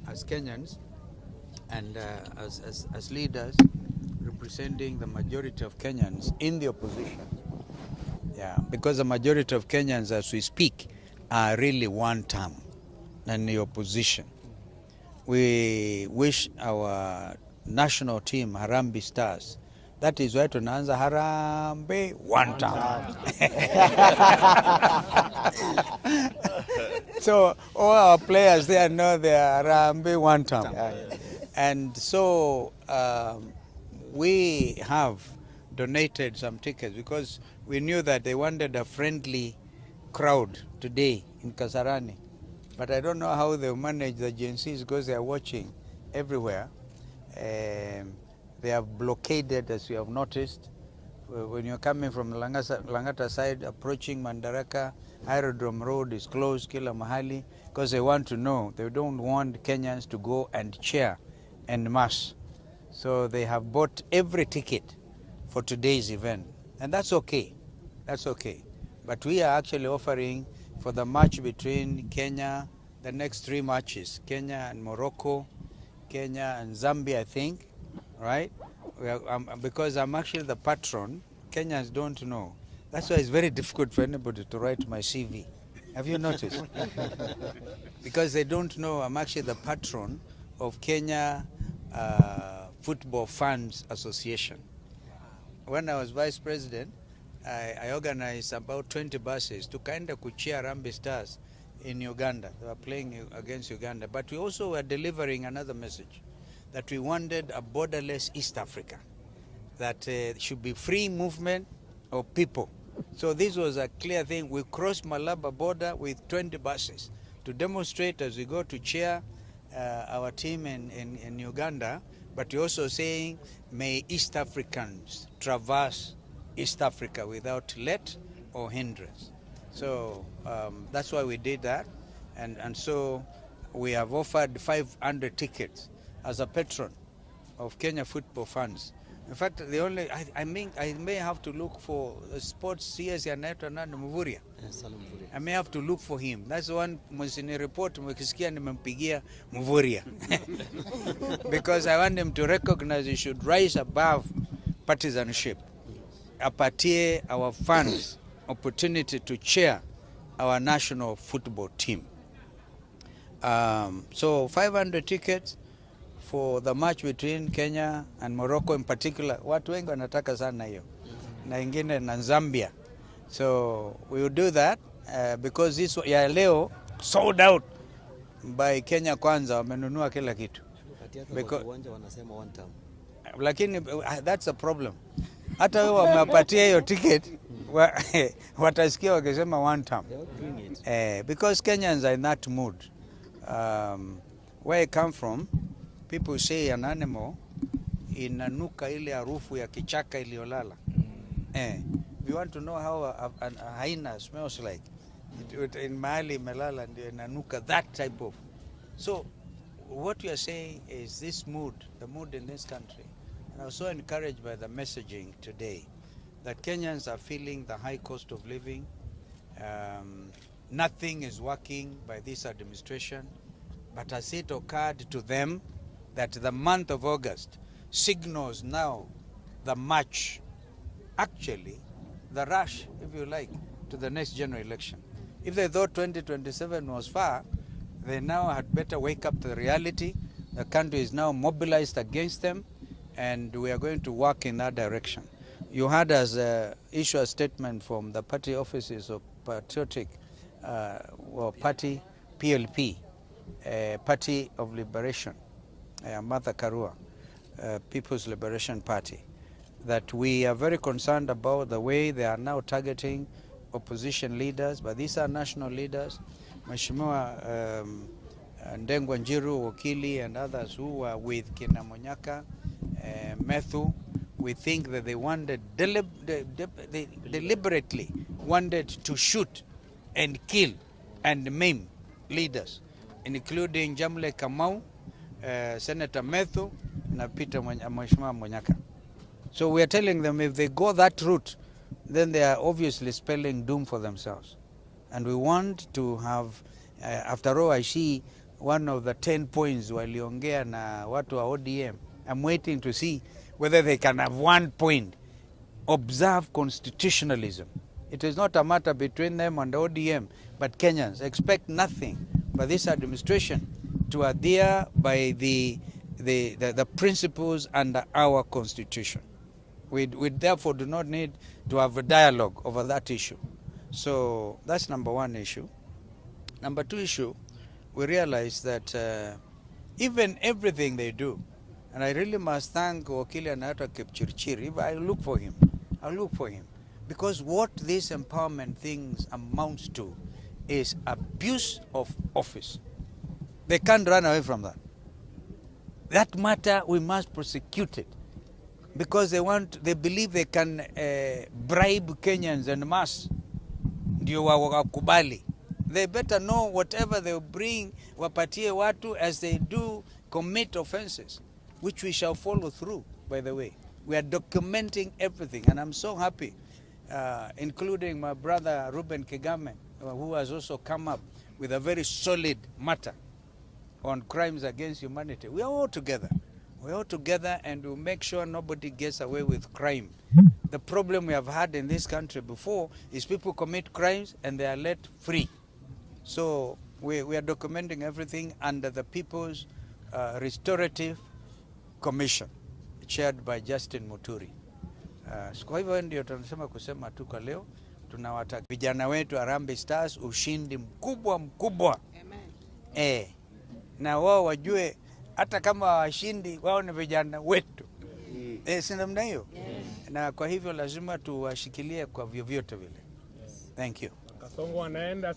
as Kenyans and as leaders representing the majority of Kenyans in the opposition. Yeah, because the majority of Kenyans as we speak are really one term in the opposition. We wish our national team, Harambee Stars, that is why tunaanza Harambee one term. So all our players there know they are Harambee one term. And so we have donated some tickets because we knew that they wanted a friendly crowd today in Kasarani. But I don't know how they manage the agencies because they are watching everywhere. They have blockaded, as you have noticed. When you're coming from Langata side, approaching Mandaraka, Aerodrome Road is closed, kila mahali, because they want to know. They don't want Kenyans to go and cheer en masse. So they have bought every ticket for today's event. And that's okay. That's okay. But we are actually offering for the match between Kenya, the next 3 matches, Kenya and Morocco, Kenya and Zambia, I think, right? Because I'm actually the patron, Kenyans don't know. That's why it's very difficult for anybody to write my CV. Have you noticed? Because they don't know I'm actually the patron of Kenya Football Fans Association. When I was vice president, I organized about 20 buses to kind of cheer Harambee Stars in Uganda. They were playing against Uganda. But we also were delivering another message, that we wanted a borderless East Africa, that should be free movement of people. So this was a clear thing. We crossed Malaba border with 20 buses to demonstrate as we go to cheer our team in Uganda, but we're also saying, may East Africans traverse East Africa without let or hindrance. So that's why we did that. And so we have offered 500 tickets as a patron of Kenya Football Fans. In fact, the only, I may have to look for sports CS anaitwa nani Mvuria. I may have to look for him. That's the one msini report mkisikia nimempigia Mvuria. Because I want him to recognize he should rise above partisanship. Apatie our fans opportunity to cheer our national football team. So 500 tickets for the match between Kenya and Morocco in particular. Watu wengi wanataka sana hiyo. Na ingine na Zambia. So we will do that because this ya leo sold out by Kenya Kwanza, wamenunua kila kitu. Because wanasema one time. Lakini that's a problem. Hata wewe wamepatia hiyo ticket watasikia wakisema one time. Because Kenyans are in that mood. Where I come from, people say an animal inanuka ile harufu ya kichaka iliyolala. We want to know how a hyena smells like. In mahali melala ndio inanuka, that type of. So what we are saying is this mood, the mood in this country. And I was so encouraged by the messaging today that Kenyans are feeling the high cost of living. Nothing is working by this administration. But has it occurred to them that the month of August signals now the march, actually the rush, if you like, to the next general election? If they thought 2027 was far, they now had better wake up to the reality. The country is now mobilized against them, and we are going to work in that direction. You had us issue a statement from the party offices of Patriotic Party, PLP, Party of Liberation, Martha Karua, People's Liberation Party, that we are very concerned about the way they are now targeting opposition leaders, but these are national leaders. Mheshimiwa Ndengwa Njiru, Wakili, and others who are with Kina Monyaka, Methu, we think that they wanted they deliberately wanted to shoot and kill and maim leaders, including Jamle Kamau, Senator Methu, and Peter Mheshimiwa Monyaka. So we are telling them if they go that route, then they are obviously spelling doom for themselves. And we want to have, after all, I see one of the 10 points waliongea na watu wa ODM. I'm waiting to see whether they can have 1 point. Observe constitutionalism. It is not a matter between them and the ODM, but Kenyans expect nothing for this administration to adhere by the principles under our constitution. We therefore do not need to have a dialogue over that issue. So that's number one issue. Number two issue, we realize that even everything they do, and I really must thank Wakili Anata Kipchirchir, if I look for him, because what these empowerment things amounts to is abuse of office. They can't run away from that. That matter, we must prosecute it, because they believe they can bribe Kenyans en masse ndio wakubali. They better know whatever they bring wapatie watu as they do commit offenses, which we shall follow through, by the way. We are documenting everything, and I'm so happy, including my brother Ruben Kigame, who has also come up with a very solid matter on crimes against humanity. We are all together. We are all together, and we'll make sure nobody gets away with crime. The problem we have had in this country before is people commit crimes and they are let free. So we are documenting everything under the People's Restorative Commission, chaired by Justin Muturi. Kwa hivyo ndio tunasema kusema tu kwa leo, tunawataka vijana wetu Harambee Stars ushindi mkubwa. Amen. Na wao wajue hata kama washindi wao ni vijana wetu. Si namna hiyo? Yes. Na kwa hivyo lazima tuwashikilie kwa vyovyote vile. Yes. Thank you. Kasongo anaenda